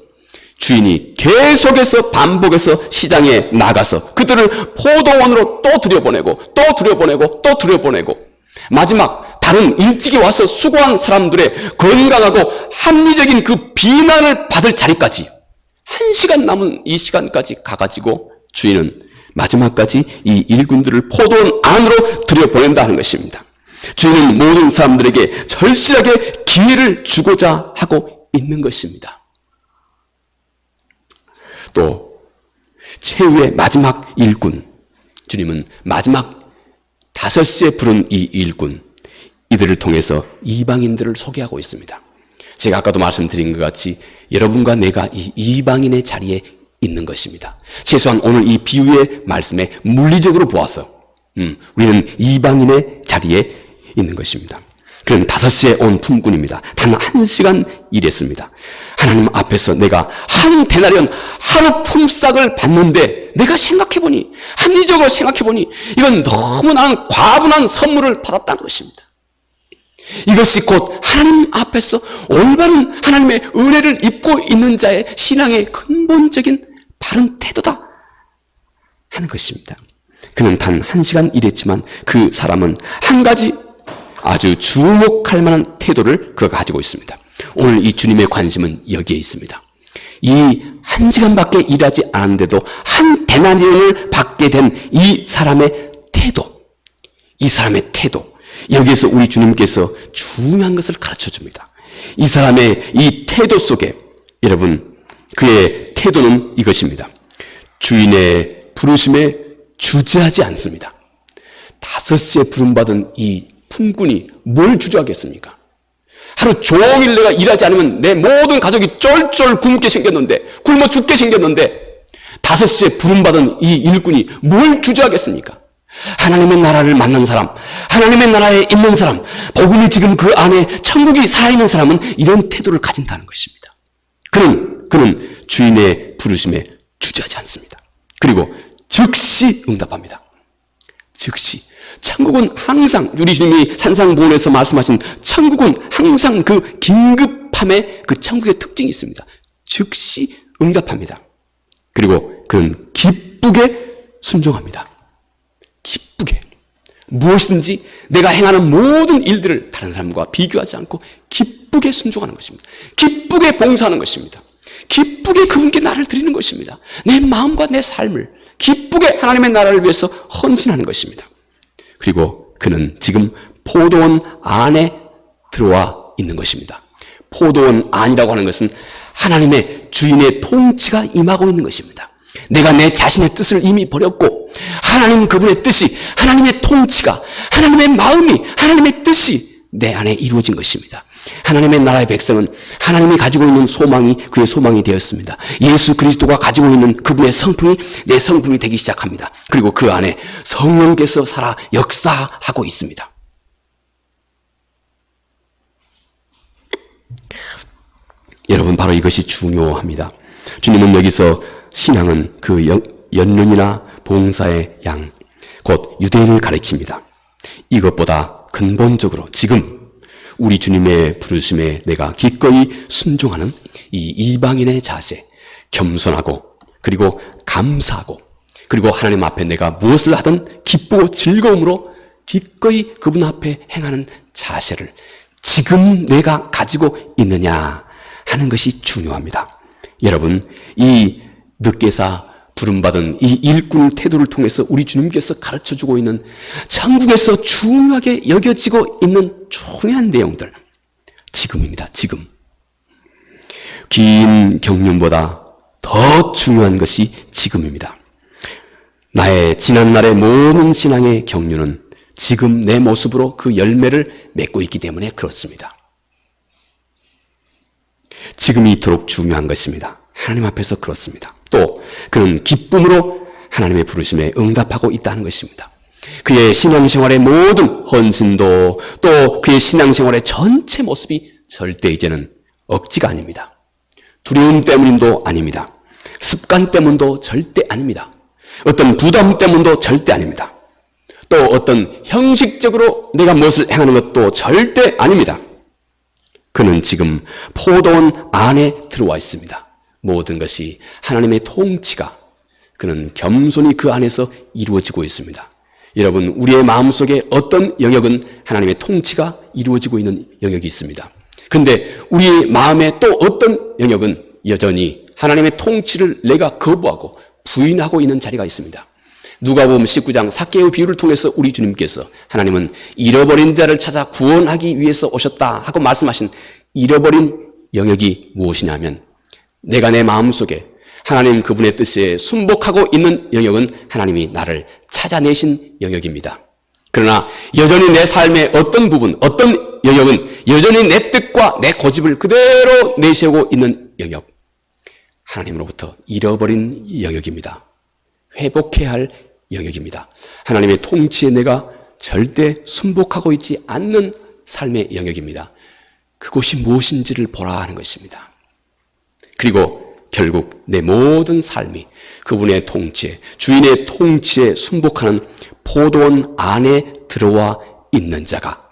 주인이 계속해서 반복해서 시장에 나가서 그들을 포도원으로 또 들여보내고 또 들여보내고 또 들여보내고 마지막 다른 일찍이 와서 수고한 사람들의 건강하고 합리적인 그 비난을 받을 자리까지 1시간 남은 이 시간까지 가가지고 주인은 마지막까지 이 일꾼들을 포도원 안으로 들여보낸다 하는 것입니다. 주인은 모든 사람들에게 절실하게 기회를 주고자 하고 있는 것입니다. 또 최후의 마지막 일꾼, 주님은 마지막 5시에 부른 이 일꾼, 이들을 통해서 이방인들을 소개하고 있습니다. 제가 아까도 말씀드린 것 같이 여러분과 내가 이 이방인의 자리에 있는 것입니다. 최소한 오늘 이 비유의 말씀에 물리적으로 보아서 우리는 이방인의 자리에 있는 것입니다. 그는 5시에 온 품꾼입니다. 단 1시간 일했습니다. 하나님 앞에서 내가 한 데나리온 하루 품삯을 받는데 내가 생각해보니, 합리적으로 생각해보니 이건 너무 나는 과분한 선물을 받았다는 것입니다. 이것이 곧 하나님 앞에서 올바른 하나님의 은혜를 입고 있는 자의 신앙의 근본적인 바른 태도다 하는 것입니다. 그는 단 1시간 일했지만 그 사람은 한 가지 아주 주목할 만한 태도를 그가 가지고 있습니다. 오늘 이 주님의 관심은 여기에 있습니다. 이 1시간밖에 일하지 않았는데도 한 데나리온을 받게 된 이 사람의 태도, 여기에서 우리 주님께서 중요한 것을 가르쳐 줍니다. 이 사람의 이 태도 속에 여러분, 그의 태도는 이것입니다. 주인의 부르심에 주저하지 않습니다. 5시에 부름받은 이 품꾼이 뭘 주저하겠습니까? 하루 종일 내가 일하지 않으면 내 모든 가족이 쫄쫄 굶게 생겼는데, 굶어 죽게 생겼는데 5시에 부름받은 이 일꾼이 뭘 주저하겠습니까? 하나님의 나라를 만난 사람, 하나님의 나라에 있는 사람, 복음이 지금 그 안에 천국이 살아있는 사람은 이런 태도를 가진다는 것입니다. 그는 주인의 부르심에 주저하지 않습니다. 그리고 즉시 응답합니다. 즉시. 천국은 항상, 우리 주님이 산상보훈에서 말씀하신 천국은 항상 그 긴급함의 그 천국의 특징이 있습니다. 즉시 응답합니다. 그리고 그는 기쁘게 순종합니다. 기쁘게. 무엇이든지 내가 행하는 모든 일들을 다른 사람과 비교하지 않고 기쁘게 순종하는 것입니다. 기쁘게 봉사하는 것입니다. 기쁘게 그분께 나를 드리는 것입니다. 내 마음과 내 삶을 기쁘게 하나님의 나라를 위해서 헌신하는 것입니다. 그리고 그는 지금 포도원 안에 들어와 있는 것입니다. 포도원 안이라고 하는 것은 하나님의 주인의 통치가 임하고 있는 것입니다. 내가 내 자신의 뜻을 이미 버렸고 하나님 그분의 뜻이, 하나님의 통치가, 하나님의 마음이, 하나님의 뜻이 내 안에 이루어진 것입니다. 하나님의 나라의 백성은 하나님이 가지고 있는 소망이 그의 소망이 되었습니다. 예수 그리스도가 가지고 있는 그분의 성품이 내 성품이 되기 시작합니다. 그리고 그 안에 성령께서 살아 역사하고 있습니다. 여러분, 바로 이것이 중요합니다. 주님은 여기서 신앙은 그 연륜이나 봉사의 양, 곧 유대인을 가리킵니다. 이것보다 근본적으로 지금 우리 주님의 부르심에 내가 기꺼이 순종하는 이 이방인의 자세, 겸손하고 그리고 감사하고 그리고 하나님 앞에 내가 무엇을 하든 기쁘고 즐거움으로 기꺼이 그분 앞에 행하는 자세를 지금 내가 가지고 있느냐 하는 것이 중요합니다. 여러분, 이 늑개사 부름받은 이 일꾼 태도를 통해서 우리 주님께서 가르쳐주고 있는 천국에서 중요하게 여겨지고 있는 중요한 내용들, 지금입니다. 지금. 긴 경륜보다 더 중요한 것이 지금입니다. 나의 지난날의 모든 신앙의 경륜은 지금 내 모습으로 그 열매를 맺고 있기 때문에 그렇습니다. 지금이 이토록 중요한 것입니다. 하나님 앞에서 그렇습니다. 또 그는 기쁨으로 하나님의 부르심에 응답하고 있다는 것입니다. 그의 신앙생활의 모든 헌신도 또 그의 신앙생활의 전체 모습이 절대 이제는 억지가 아닙니다. 두려움 때문도 아닙니다. 습관 때문도 절대 아닙니다. 어떤 부담 때문도 절대 아닙니다. 또 어떤 형식적으로 내가 무엇을 행하는 것도 절대 아닙니다. 그는 지금 포도원 안에 들어와 있습니다. 모든 것이 하나님의 통치가 그는 겸손히 그 안에서 이루어지고 있습니다. 여러분, 우리의 마음속에 어떤 영역은 하나님의 통치가 이루어지고 있는 영역이 있습니다. 그런데 우리의 마음에 또 어떤 영역은 여전히 하나님의 통치를 내가 거부하고 부인하고 있는 자리가 있습니다. 누가복음 19장 삭개의 비유를 통해서 우리 주님께서 하나님은 잃어버린 자를 찾아 구원하기 위해서 오셨다 하고 말씀하신 잃어버린 영역이 무엇이냐면 내가 내 마음속에 하나님 그분의 뜻에 순복하고 있는 영역은 하나님이 나를 찾아내신 영역입니다. 그러나 여전히 내 삶의 어떤 부분, 어떤 영역은 여전히 내 뜻과 내 고집을 그대로 내세우고 있는 영역, 하나님으로부터 잃어버린 영역입니다. 회복해야 할 영역입니다. 하나님의 통치에 내가 절대 순복하고 있지 않는 삶의 영역입니다. 그것이 무엇인지를 보라 하는 것입니다. 그리고 결국 내 모든 삶이 그분의 통치에, 주인의 통치에 순복하는 포도원 안에 들어와 있는 자가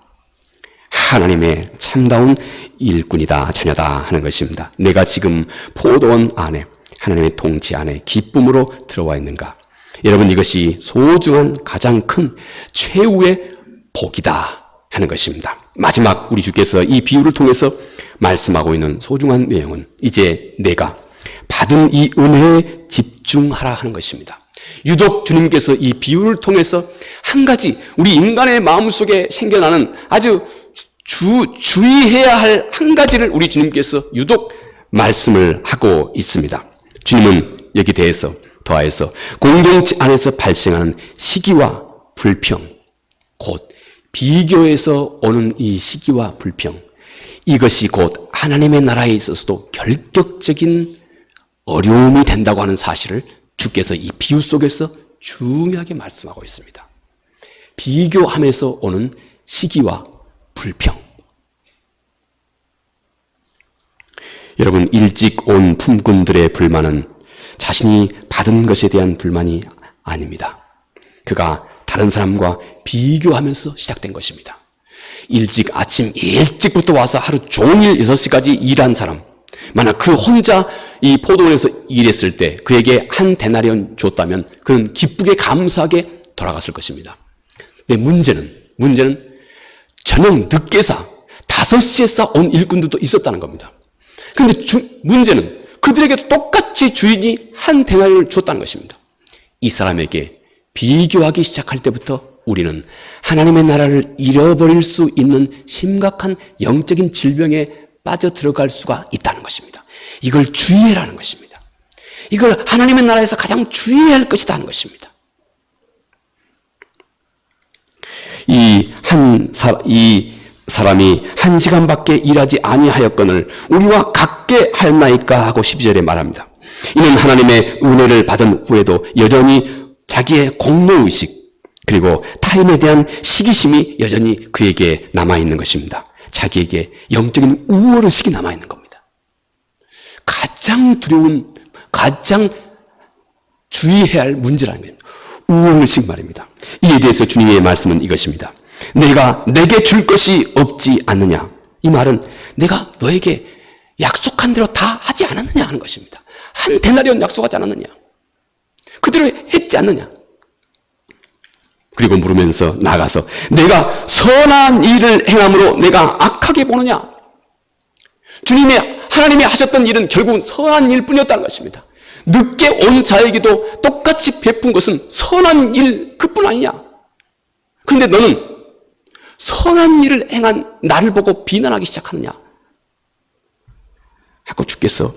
하나님의 참다운 일꾼이다, 자녀다 하는 것입니다. 내가 지금 포도원 안에, 하나님의 통치 안에 기쁨으로 들어와 있는가? 여러분, 이것이 소중한 가장 큰 최후의 복이다 하는 것입니다. 마지막 우리 주께서 이 비유를 통해서 말씀하고 있는 소중한 내용은 이제 내가 받은 이 은혜에 집중하라 하는 것입니다. 유독 주님께서 이 비유를 통해서 한 가지 우리 인간의 마음속에 생겨나는 아주 주의해야 할 한 가지를 우리 주님께서 유독 말씀을 하고 있습니다. 주님은 여기 대해서 더하여서 공동체 안에서 발생하는 시기와 불평, 곧 비교에서 오는 이 시기와 불평, 이것이 곧 하나님의 나라에 있어서도 결격적인 어려움이 된다고 하는 사실을 주께서 이 비유 속에서 중요하게 말씀하고 있습니다. 비교하면서 오는 시기와 불평. 여러분, 일찍 온 품꾼들의 불만은 자신이 받은 것에 대한 불만이 아닙니다. 그가 다른 사람과 비교하면서 시작된 것입니다. 아침 일찍부터 와서 하루 종일 6시까지 일한 사람, 만약 그 혼자 이 포도원에서 일했을 때 그에게 한 데나리온 줬다면 그는 기쁘게 감사하게 돌아갔을 것입니다. 근데 문제는 저녁 늦게사 5시에서 온 일꾼들도 있었다는 겁니다. 그런데 문제는 그들에게도 똑같이 주인이 한 데나리온을 줬다는 것입니다. 이 사람에게 비교하기 시작할 때부터 우리는 하나님의 나라를 잃어버릴 수 있는 심각한 영적인 질병에 빠져 들어갈 수가 있다는 것입니다. 이걸 주의해라는 것입니다. 이걸 하나님의 나라에서 가장 주의해야 할 것이다 하는 것입니다. 이 사람이 1시간밖에 일하지 아니하였거늘 우리와 같게 하였나이까 하고 12절에 말합니다. 이는 하나님의 은혜를 받은 후에도 여전히 자기의 공로의식 그리고 타인에 대한 시기심이 여전히 그에게 남아있는 것입니다. 자기에게 영적인 우월의식이 남아있는 겁니다. 가장 두려운, 가장 주의해야 할 문제라는 거예요. 우월의식 말입니다. 이에 대해서 주님의 말씀은 이것입니다. 내게 줄 것이 없지 않느냐. 이 말은 내가 너에게 약속한 대로 다 하지 않았느냐 하는 것입니다. 한 데나리온 약속하지 않았느냐. 그대로 했지 않느냐. 그리고 물으면서 나가서 내가 선한 일을 행함으로 내가 악하게 보느냐. 하나님이 하셨던 일은 결국은 선한 일뿐이었다는 것입니다. 늦게 온 자에게도 똑같이 베푼 것은 선한 일 그뿐 아니냐. 그런데 너는 선한 일을 행한 나를 보고 비난하기 시작하느냐 하고 주께서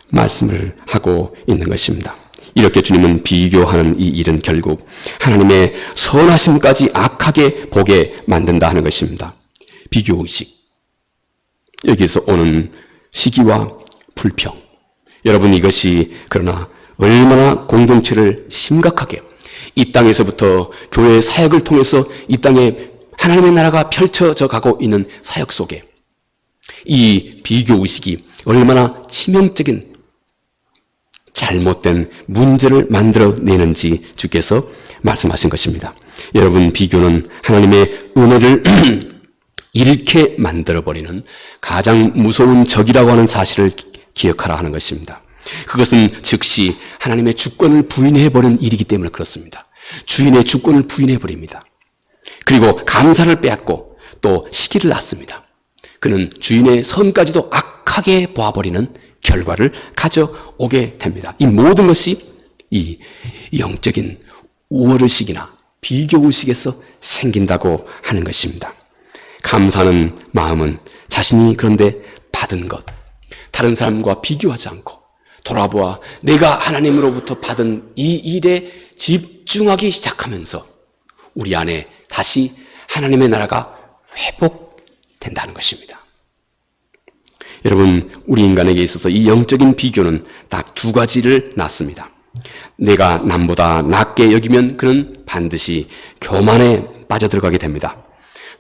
말씀을 하고 있는 것입니다. 이렇게 주님은 비교하는 이 일은 결국 하나님의 선하심까지 악하게 보게 만든다 하는 것입니다. 비교의식, 여기서 오는 시기와 불평. 여러분, 이것이 그러나 얼마나 공동체를 심각하게 이 땅에서부터 교회의 사역을 통해서 이 땅에 하나님의 나라가 펼쳐져 가고 있는 사역 속에 이 비교의식이 얼마나 치명적인 잘못된 문제를 만들어내는지 주께서 말씀하신 것입니다. 여러분, 비교는 하나님의 은혜를 잃게 만들어버리는 가장 무서운 적이라고 하는 사실을 기억하라 하는 것입니다. 그것은 즉시 하나님의 주권을 부인해버린 일이기 때문에 그렇습니다. 주인의 주권을 부인해버립니다. 그리고 감사를 빼앗고 또 시기를 낳습니다. 그는 주인의 선까지도 악하게 보아버리는 결과를 가져오게 됩니다. 이 모든 것이 이 영적인 우월의식이나 비교의식에서 생긴다고 하는 것입니다. 감사하는 마음은 자신이 그런데 받은 것, 다른 사람과 비교하지 않고 돌아보아 내가 하나님으로부터 받은 이 일에 집중하기 시작하면서 우리 안에 다시 하나님의 나라가 회복된다는 것입니다. 여러분, 우리 인간에게 있어서 이 영적인 비교는 딱 두 가지를 낳습니다. 내가 남보다 낮게 여기면 그는 반드시 교만에 빠져들어가게 됩니다.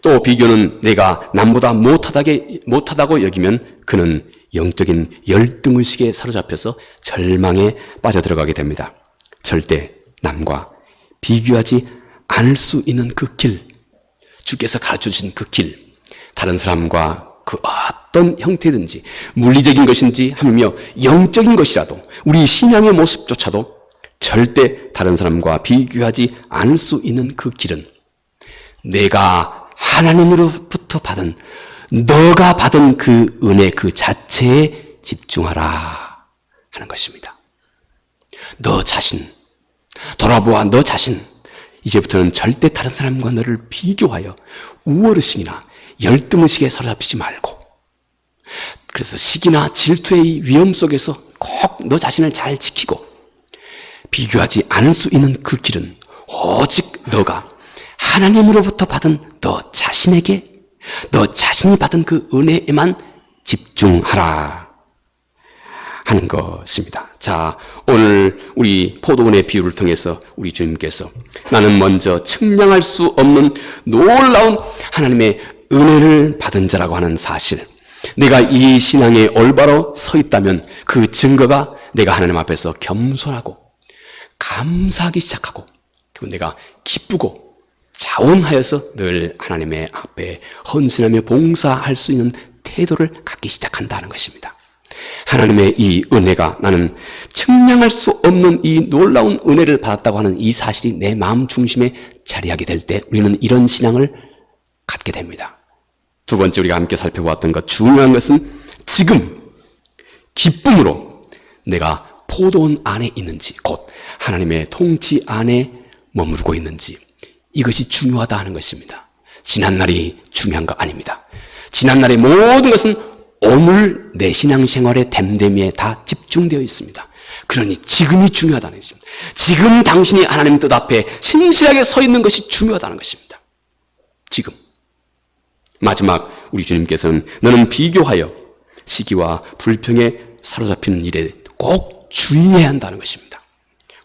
또 비교는 내가 남보다 못하다고 여기면 그는 영적인 열등의식에 사로잡혀서 절망에 빠져들어가게 됩니다. 절대 남과 비교하지 않을 수 있는 그 길, 주께서 가르쳐주신 그 길, 다른 사람과 그 어떤 형태든지 물리적인 것인지 하며 영적인 것이라도 우리 신앙의 모습조차도 절대 다른 사람과 비교하지 않을 수 있는 그 길은 내가 하나님으로부터 받은, 너가 받은 그 은혜 그 자체에 집중하라 하는 것입니다. 너 자신, 돌아보아 너 자신, 이제부터는 절대 다른 사람과 너를 비교하여 우월의식이나 열등의식에 사로잡히지 말고, 그래서 시기나 질투의 이 위험 속에서 꼭 너 자신을 잘 지키고 비교하지 않을 수 있는 그 길은 오직 너가 하나님으로부터 받은 너 자신에게, 너 자신이 받은 그 은혜에만 집중하라 하는 것입니다. 자, 오늘 우리 포도원의 비유를 통해서 우리 주님께서 나는 먼저 측량할 수 없는 놀라운 하나님의 은혜를 받은 자라고 하는 사실, 내가 이 신앙에 올바로 서 있다면 그 증거가 내가 하나님 앞에서 겸손하고 감사하기 시작하고, 그리고 내가 기쁘고 자원하여서 늘 하나님의 앞에 헌신하며 봉사할 수 있는 태도를 갖기 시작한다는 것입니다. 하나님의 이 은혜가, 나는 측량할 수 없는 이 놀라운 은혜를 받았다고 하는 이 사실이 내 마음 중심에 자리하게 될 때 우리는 이런 신앙을 갖게 됩니다. 두 번째 우리가 함께 살펴보았던 것, 중요한 것은 지금 기쁨으로 내가 포도원 안에 있는지, 곧 하나님의 통치 안에 머무르고 있는지, 이것이 중요하다 하는 것입니다. 지난날이 중요한 거 아닙니다. 지난날의 모든 것은 오늘 내 신앙생활의 됨됨이에 다 집중되어 있습니다. 그러니 지금이 중요하다는 것입니다. 지금 당신이 하나님 뜻 앞에 신실하게 서 있는 것이 중요하다는 것입니다. 지금. 마지막 우리 주님께서는 너는 비교하여 시기와 불평에 사로잡히는 일에 꼭 주의해야 한다는 것입니다.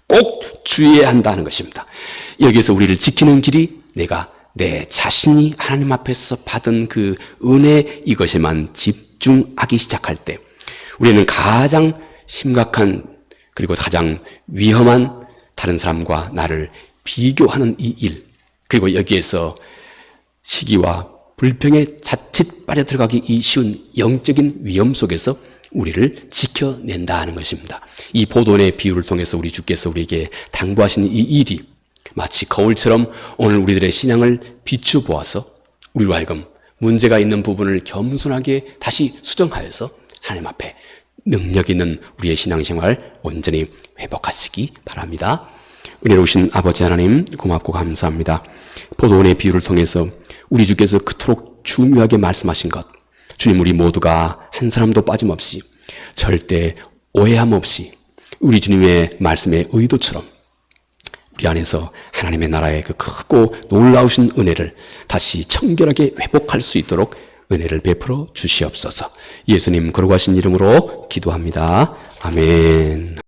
꼭 주의해야 한다는 것입니다. 여기서 우리를 지키는 길이 내가 내 자신이 하나님 앞에서 받은 그 은혜, 이것에만 집중하기 시작할 때 우리는 가장 심각한, 그리고 가장 위험한 다른 사람과 나를 비교하는 이 일, 그리고 여기에서 시기와 불평에 자칫 빠져들어가기 쉬운 영적인 위험 속에서 우리를 지켜낸다 하는 것입니다. 이 포도원의 비유를 통해서 우리 주께서 우리에게 당부하신 이 일이 마치 거울처럼 오늘 우리들의 신앙을 비추보아서 우리로 하여금 문제가 있는 부분을 겸손하게 다시 수정하여서 하나님 앞에 능력 있는 우리의 신앙생활 온전히 회복하시기 바랍니다. 은혜로우신 아버지 하나님, 고맙고 감사합니다. 포도원의 비유를 통해서 우리 주께서 그토록 중요하게 말씀하신 것, 주님, 우리 모두가 한 사람도 빠짐없이 절대 오해함 없이 우리 주님의 말씀의 의도처럼 우리 안에서 하나님의 나라의 그 크고 놀라우신 은혜를 다시 청결하게 회복할 수 있도록 은혜를 베풀어 주시옵소서. 예수님 거룩하신 이름으로 기도합니다. 아멘.